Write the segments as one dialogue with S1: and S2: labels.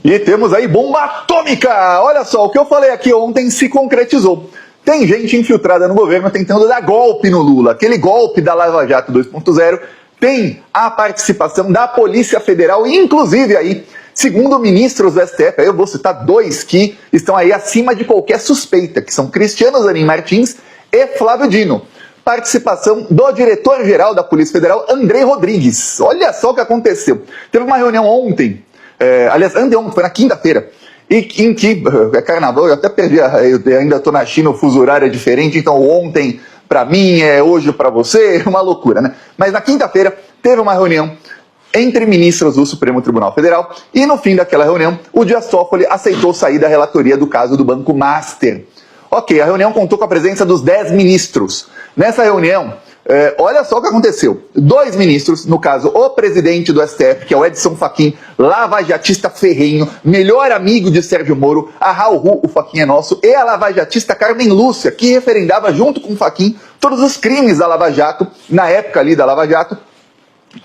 S1: E temos aí bomba atômica! Olha só, o que eu falei aqui ontem se concretizou. Tem gente infiltrada no governo tentando dar golpe no Lula. Aquele golpe da Lava Jato 2.0 tem a participação da Polícia Federal, inclusive aí, segundo ministros do STF, aí eu vou citar dois que estão aí acima de qualquer suspeita, que são Cristiano Zanin Martins e Flávio Dino. Participação do diretor-geral da Polícia Federal, Andrei Rodrigues. Olha só o que aconteceu. Teve uma reunião ontem, aliás, anteontem, foi na quinta-feira, em que, é carnaval, eu até perdi, eu ainda estou na China, o fuso horário é diferente, então ontem para mim é hoje para você, é uma loucura, né? Mas na quinta-feira teve uma reunião entre ministros do Supremo Tribunal Federal e no fim daquela reunião o Dias Toffoli aceitou sair da relatoria do caso do Banco Master. Ok, a reunião contou com a presença dos 10 ministros. Nessa reunião, olha só o que aconteceu. 2 ministros, no caso o presidente do STF, que é o Edson Fachin, lavajatista ferrenho, melhor amigo de Sérgio Moro, a Raul, o Fachin é nosso, e a lavajatista Carmen Lúcia, que referendava junto com o Fachin todos os crimes da Lava Jato, na época ali da Lava Jato,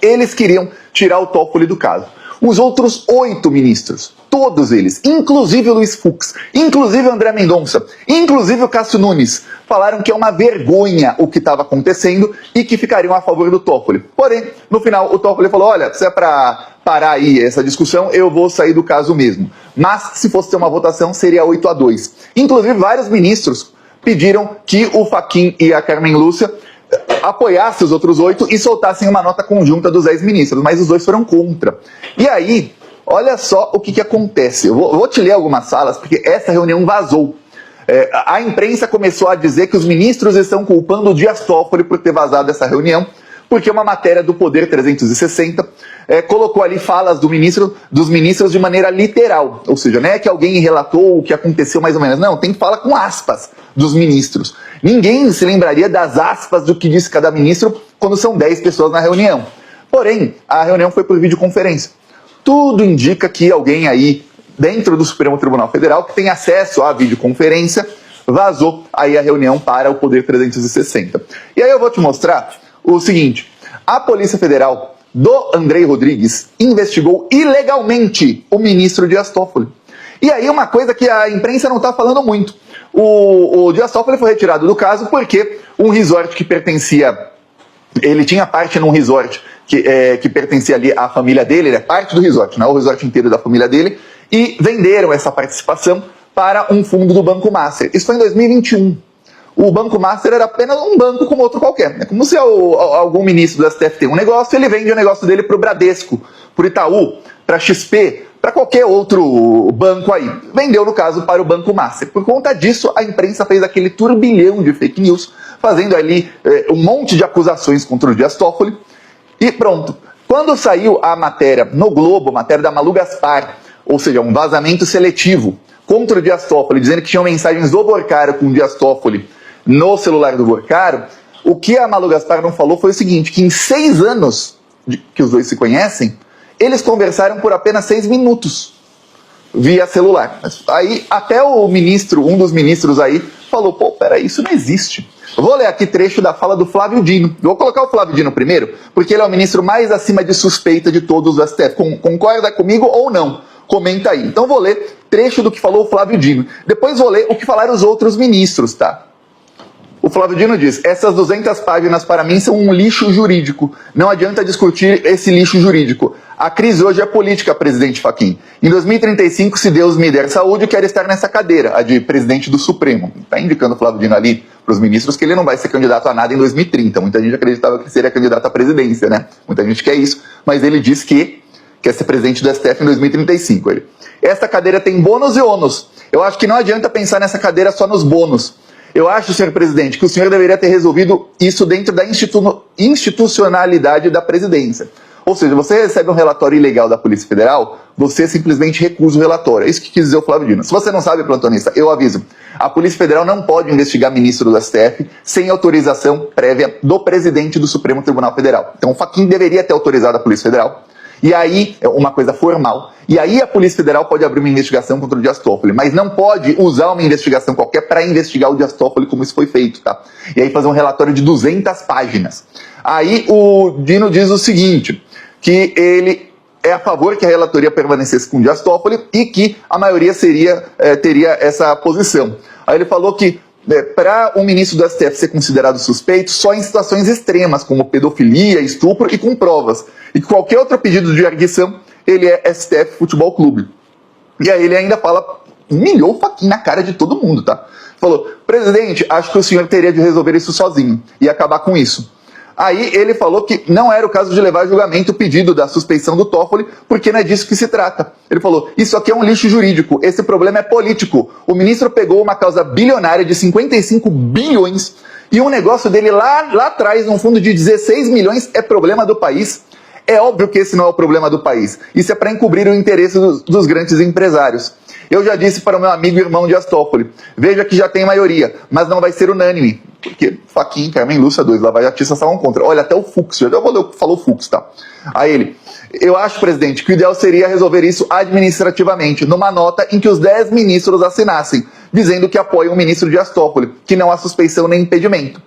S1: eles queriam tirar o Toffoli do caso. Os outros 8 ministros, todos eles, inclusive o Luiz Fux, inclusive o André Mendonça, inclusive o Cássio Nunes, falaram que é uma vergonha o que estava acontecendo e que ficariam a favor do Toffoli. Porém, no final, o Toffoli falou, olha, se é para parar aí essa discussão, eu vou sair do caso mesmo. Mas, se fosse ter uma votação, seria 8-2. Inclusive, vários ministros pediram que o Fachin e a Carmen Lúcia apoiassem os outros 8 e soltassem uma nota conjunta dos 10 ministros, mas os 2 foram contra. E aí, olha só o que acontece. Eu vou te ler algumas falas, porque essa reunião vazou. A imprensa começou a dizer que os ministros estão culpando o Dias Toffoli por ter vazado essa reunião, porque uma matéria do Poder 360 colocou ali falas dos ministros de maneira literal. Ou seja, não é que alguém relatou o que aconteceu mais ou menos. Não, tem fala com aspas dos ministros. Ninguém se lembraria das aspas do que disse cada ministro quando são 10 pessoas na reunião. Porém, a reunião foi por videoconferência. Tudo indica que alguém aí dentro do Supremo Tribunal Federal, que tem acesso à videoconferência, vazou aí a reunião para o Poder 360. E aí eu vou te mostrar o seguinte, a Polícia Federal do Andrei Rodrigues investigou ilegalmente o ministro Dias Toffoli. E aí uma coisa que a imprensa não está falando muito, o Dias Toffoli foi retirado do caso porque um resort que pertencia, ele tinha parte num resort que pertencia ali à família dele, ele é parte do resort, não é o resort inteiro da família dele, e venderam essa participação para um fundo do Banco Master. Isso foi em 2021. O Banco Master era apenas um banco como outro qualquer. É como se algum ministro do STF tem um negócio, ele vende o negócio dele para o Bradesco, para o Itaú, para a XP, para qualquer outro banco aí. Vendeu, no caso, para o Banco Master. Por conta disso, a imprensa fez aquele turbilhão de fake news, fazendo ali um monte de acusações contra o Dias Toffoli. E pronto. Quando saiu a matéria no Globo, a matéria da Malu Gaspar, ou seja, um vazamento seletivo contra o Dias Toffoli, dizendo que tinham mensagens do Borcaro com o Dias Toffoli no celular do Borcaro, o que a Malu Gaspar não falou foi o seguinte, que em 6 anos que os dois se conhecem, eles conversaram por apenas 6 minutos via celular. Aí até o ministro, um dos ministros aí, falou, pô, peraí, isso não existe. Eu vou ler aqui trecho da fala do Flávio Dino. Eu vou colocar o Flávio Dino primeiro, porque ele é o ministro mais acima de suspeita de todos os STF. Concorda comigo ou não? Comenta aí. Então vou ler trecho do que falou o Flávio Dino. Depois vou ler o que falaram os outros ministros, tá? O Flávio Dino diz, essas 200 páginas para mim são um lixo jurídico. Não adianta discutir esse lixo jurídico. A crise hoje é política, presidente Fachin. Em 2035, se Deus me der saúde, eu quero estar nessa cadeira, a de presidente do Supremo. Está indicando o Flávio Dino ali para os ministros que ele não vai ser candidato a nada em 2030. Muita gente acreditava que seria candidato à presidência, né? Muita gente quer isso, mas ele diz que quer ser presidente do STF em 2035. Esta cadeira tem bônus e ônus. Eu acho que não adianta pensar nessa cadeira só nos bônus. Eu acho, senhor presidente, que o senhor deveria ter resolvido isso dentro da institucionalidade da presidência. Ou seja, você recebe um relatório ilegal da Polícia Federal, você simplesmente recusa o relatório. É isso que quis dizer o Flávio Dino. Se você não sabe, plantonista, eu aviso. A Polícia Federal não pode investigar ministro do STF sem autorização prévia do presidente do Supremo Tribunal Federal. Então o Fachin deveria ter autorizado a Polícia Federal. E aí, é uma coisa formal, e aí a Polícia Federal pode abrir uma investigação contra o Dias Toffoli, mas não pode usar uma investigação qualquer para investigar o Dias Toffoli como isso foi feito, tá? E aí fazer um relatório de 200 páginas. Aí o Dino diz o seguinte, que ele é a favor que a relatoria permanecesse com Dias Toffoli e que a maioria teria essa posição. Aí ele falou que para um ministro do STF ser considerado suspeito só em situações extremas, como pedofilia, estupro e com provas. E que qualquer outro pedido de arguição, ele é STF Futebol Clube. E aí ele ainda fala, humilhou o Fachin na cara de todo mundo, tá? Falou, presidente, acho que o senhor teria de resolver isso sozinho e acabar com isso. Aí ele falou que não era o caso de levar a julgamento o pedido da suspeição do Toffoli, porque não é disso que se trata. Ele falou, isso aqui é um lixo jurídico, esse problema é político. O ministro pegou uma causa bilionária de 55 bilhões e um negócio dele lá atrás, num fundo de 16 milhões, é problema do país. É óbvio que esse não é o problema do país. Isso é para encobrir o interesse dos grandes empresários. Eu já disse para o meu amigo e irmão Dias Toffoli, veja que já tem maioria, mas não vai ser unânime. Porque Fachin, Carmen Lúcia, dois lavajatistas estavam contra. Olha, até o Fux, falou Fux, tá? Aí ele, eu acho, presidente, que o ideal seria resolver isso administrativamente, numa nota em que os 10 ministros assinassem, dizendo que apoiam o ministro Dias Toffoli, que não há suspeição nem impedimento.